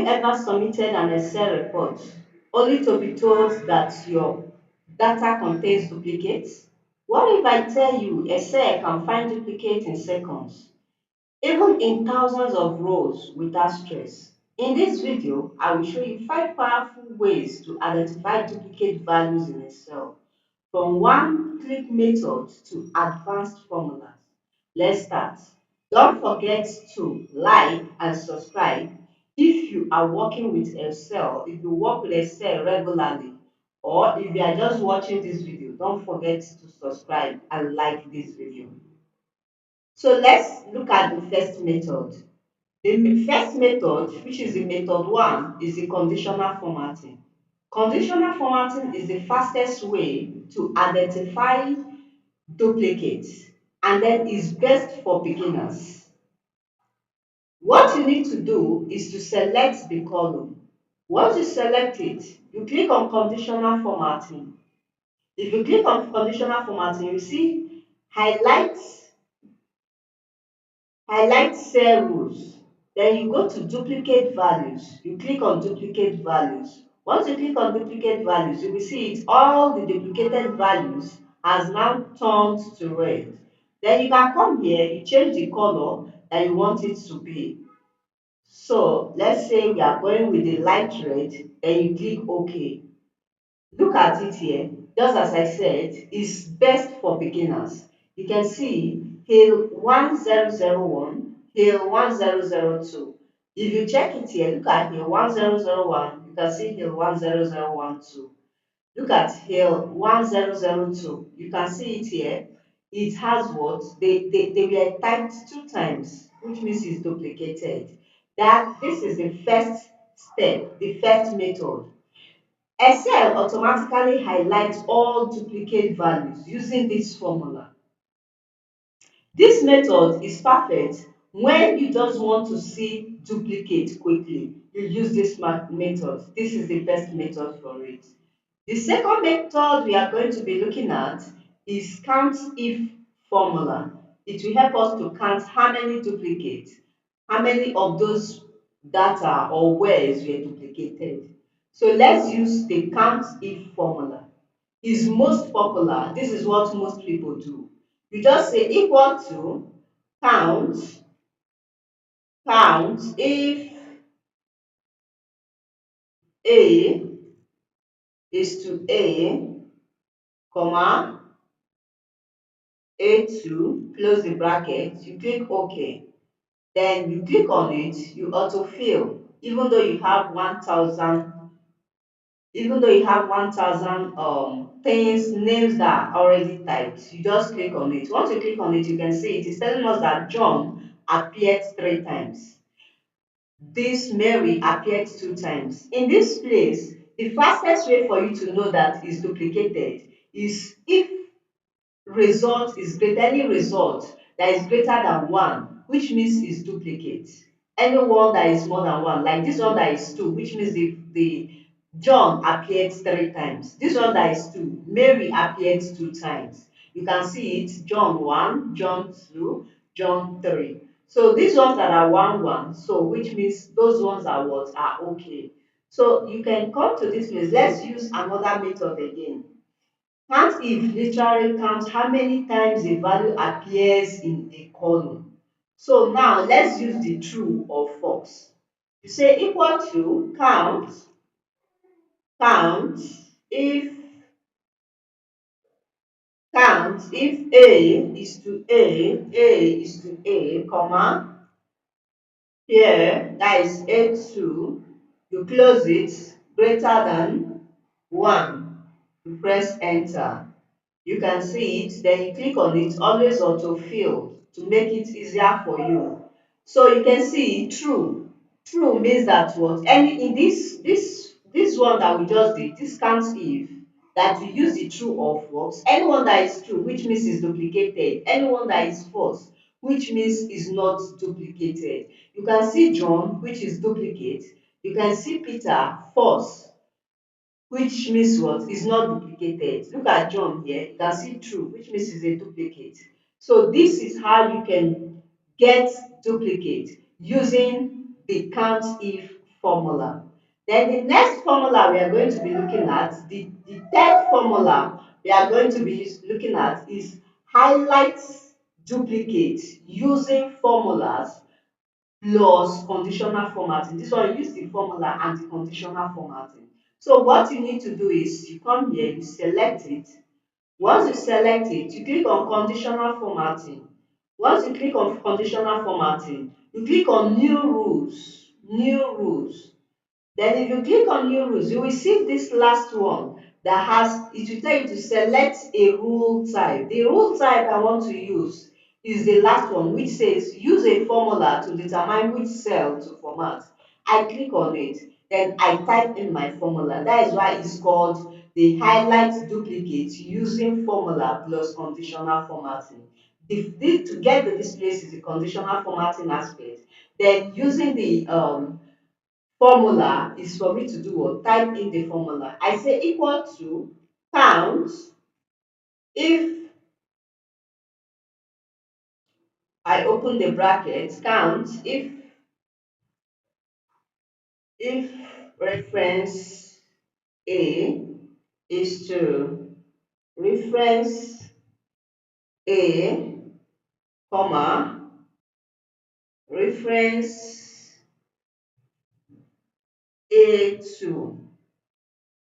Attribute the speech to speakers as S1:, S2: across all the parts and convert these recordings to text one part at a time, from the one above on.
S1: ever submitted an Excel report only to be told that your data contains duplicates? What if I tell you Excel can find duplicates in seconds, even in thousands of rows without stress? In this video, I will show you 5 powerful ways to identify duplicate values in Excel, from one-click method to advanced formulas. Let's start. Don't forget to like and subscribe if you are working with Excel, if you work with Excel regularly, or if you are just watching this video, don't forget to subscribe and like this video. So let's look at the first method. The first method, which is the method one, is the conditional formatting. Conditional formatting is the fastest way to identify duplicates and then is best for beginners. What you need to do is to select the column. Once you select it, you click on conditional formatting. If you click on conditional formatting, you see highlight cell rules. Then you go to duplicate values. You click on duplicate values. Once you click on duplicate values, you will see it, all the duplicated values has now turned to red. Then you can come here, you change the color that you want it to be. So let's say we are going with the light red, then you click OK. Look at it here. Just as I said, it's best for beginners. You can see Hill 1001, Hill 1002. If you check it here, look at Hill 1001, you can see Hill 10012. Look at Hill 1002. You can see it here. It has what? They were typed 2 times, which means it's duplicated. That this is the first step, the first method. Excel automatically highlights all duplicate values using this formula. This method is perfect when you just want to see duplicate quickly. You use this method. This is the best method for it. The second method we are going to be looking at is count if formula. It will help us to count how many duplicates, how many of those data or words were duplicated. So let's use the count if formula. It's most popular. This is what most people do. You just say equal to count, if A is to A, comma, A2, close the bracket, you click OK. Then you click on it, you autofill, even though you have 1,000, things, names that are already typed. You just click on it. Once you click on it, you can see it is telling us that John appeared 3 times. This Mary appeared 2 times. In this place, the fastest way for you to know that is duplicated is if result is greater, any result that is greater than 1, which means is duplicate. Any one that is more than 1, like this one that is 2, which means the John appeared 3 times. This one that is 2, Mary appeared 2 times. You can see it, John 1, John 2, John 3. So these ones that are 1 1, so which means those ones are what are okay. So you can come to this place. Let's use another method again. Count if literally counts how many times a value appears in a column. So now let's use the true or false. You say equal to count if A is to A is to A, comma, here that is A2, you close it, greater than 1. You press enter. You can see it, then you click on it, always autofill to make it easier for you. So you can see true. True means that what? Any in this one that we just did, this counts if, that we use the true or false. Anyone that is true, which means is duplicated. Anyone that is false, which means is not duplicated. You can see John, which is duplicate. You can see Peter, false, which means what is not duplicated. Look at John here, you can see true, which means is a duplicate. So this is how you can get duplicate using the count if formula. Then the next formula we are going to be looking at, the third formula we are going to be looking at is highlight duplicate using formulas plus conditional formatting. This one, use the formula and the conditional formatting. So what you need to do is you come here, you select it. Once you select it, you click on conditional formatting. Once you click on conditional formatting, you click on new rules, new rules. Then if you click on new rules, you will see this last one that has, it will tell you to select a rule type. The rule type I want to use is the last one, which says use a formula to determine which cell to format. I click on it, then I type in my formula. That is why it's called the highlight duplicate using formula plus conditional formatting. To get to this place is the conditional formatting aspect. Then using the formula is for me to do what? Type in the formula. I say equal to count if I open the bracket, count if reference A is to reference A, comma, reference A2.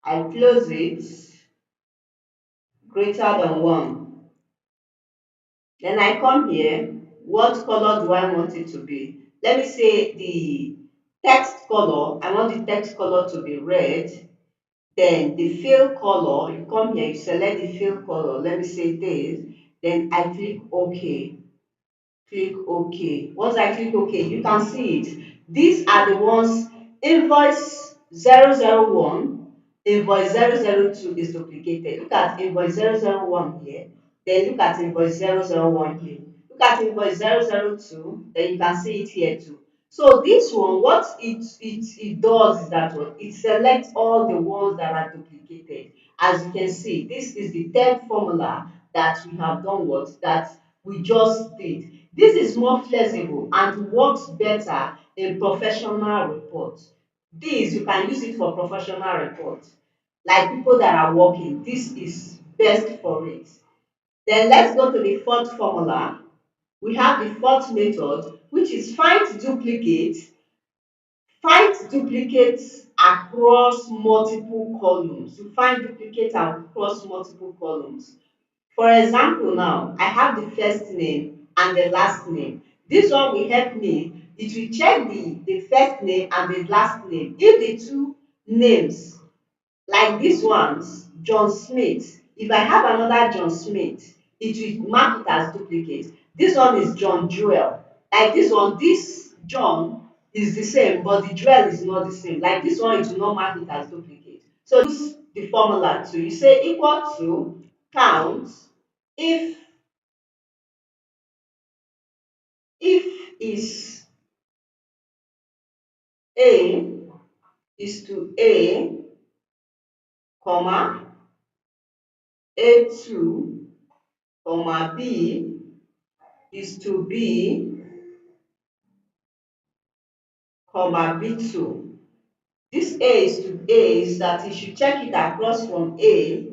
S1: I close it, greater than 1. Then I come here, what color do I want it to be? Let me say the text color, I want the text color to be red. Then the fill color, you come here, you select the fill color, let me say this. Then I click OK. Click OK. Once I click OK, you can see it. These are the ones, invoice 001, invoice 002 is duplicated. Look at invoice 001 here, then look at invoice 001 here. Look at invoice 002, then you can see it here too. So this one, what it does is that what it selects all the ones that are duplicated. As you can see, this is the third formula that we have done what that we just did. This is more flexible and works better in professional reports. This, you can use it for professional reports. Like people that are working, this is best for it. Then let's go to the fourth formula. We have the fourth method, which is find duplicates across multiple columns. You find duplicates across multiple columns. For example, now I have the first name and the last name. This one will help me. It will check the first name and the last name. If the two names, like these ones, John Smith, if I have another John Smith, it will mark it as duplicate. This one is John Joel. Like this one, this John is the same, but the Joel is not the same. Like this one, it will not mark it as duplicate. So use the formula too. You say equal to count if is A is to A, comma, A2, comma, B is to B, comma, B2. This A is to A is that you should check it across from A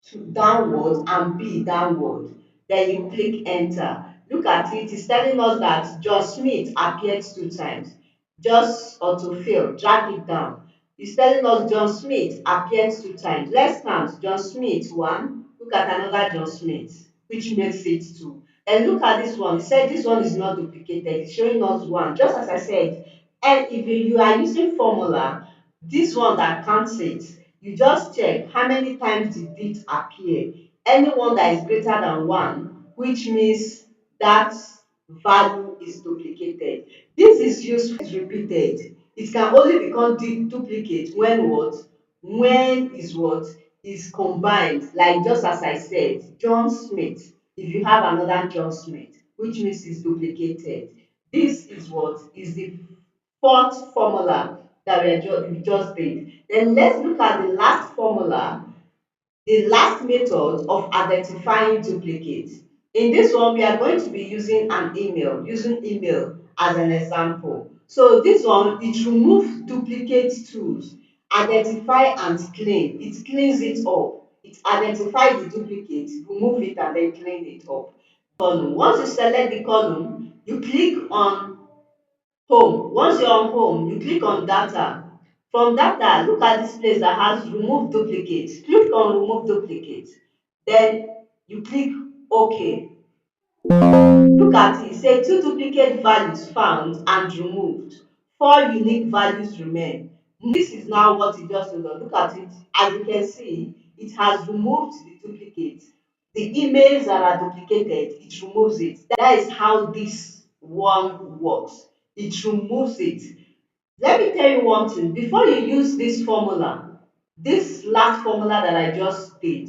S1: to downward and B downward. Then you click enter. Look at it, it's telling us that John Smith appeared 2 times. Just autofill, drag it down. It's telling us John Smith appeared 2 times. Let's count. John Smith 1. Look at another John Smith, which makes it 2. And look at this one. It said this one is not duplicated. It's showing us 1. Just as I said, and if you are using formula, this one that counts it, you just check how many times did it appear. Anyone that is greater than 1, which means that value is duplicated. This is useful, is repeated. It can only become duplicate when what? When is what? Is combined. Like just as I said, John Smith. If you have another John Smith, which means it's duplicated. This is what? Is the fourth formula that we just did. Then let's look at the last formula, the last method of identifying duplicates. In this one, we are going to be using an email, using email as an example. So this one, it removes duplicate tools, identify and clean. It cleans it up. It identifies the duplicate, remove it and then clean it up. Column. Once you select the column, you click on home. Once you're on home, you click on data. From data, look at this place that has remove duplicate. Click on remove duplicate. Then you click OK. Look at it, say two duplicate values found and removed. Four unique values remain. This is now what it just told us. Look at it. As you can see, it has removed the duplicate. The emails that are duplicated, it removes it. That is how this one works. It removes it. Let me tell you one thing. Before you use this formula, this last formula that I just did,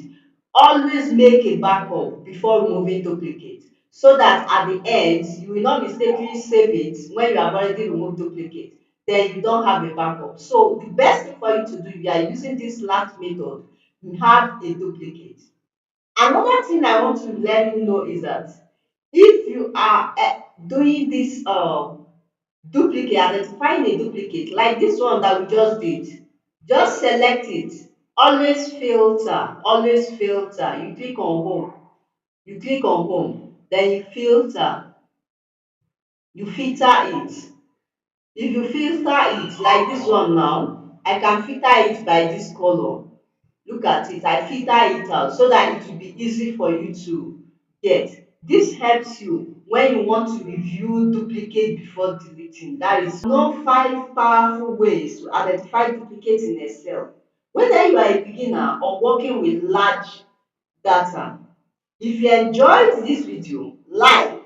S1: always make a backup before removing duplicate so that at the end you will not mistakenly save it when you have already removed duplicate. Then you don't have a backup. So the best thing for you to do if you are using this last method, you have a duplicate. Another thing I want to let you know is that if you are doing this duplicate, identifying a duplicate like this one that we just did, just select it. Always filter. You click on home, then you filter, you filter it. If you filter it like this one now, I can filter it by this color. Look at it, I filter it out so that it will be easy for you to get. This helps you when you want to review duplicate before deleting. That is know 5 powerful ways to identify duplicates in Excel. Whether you are a beginner or working with large data. If you enjoyed this video, like,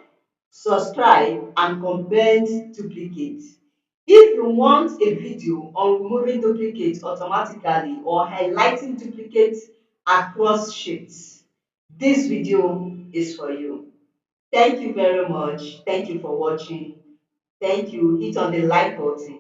S1: subscribe and comment duplicate. If you want a video on removing duplicates automatically or highlighting duplicates across sheets, this video is for you. Thank you very much. Thank you for watching. Thank you. Hit on the like button.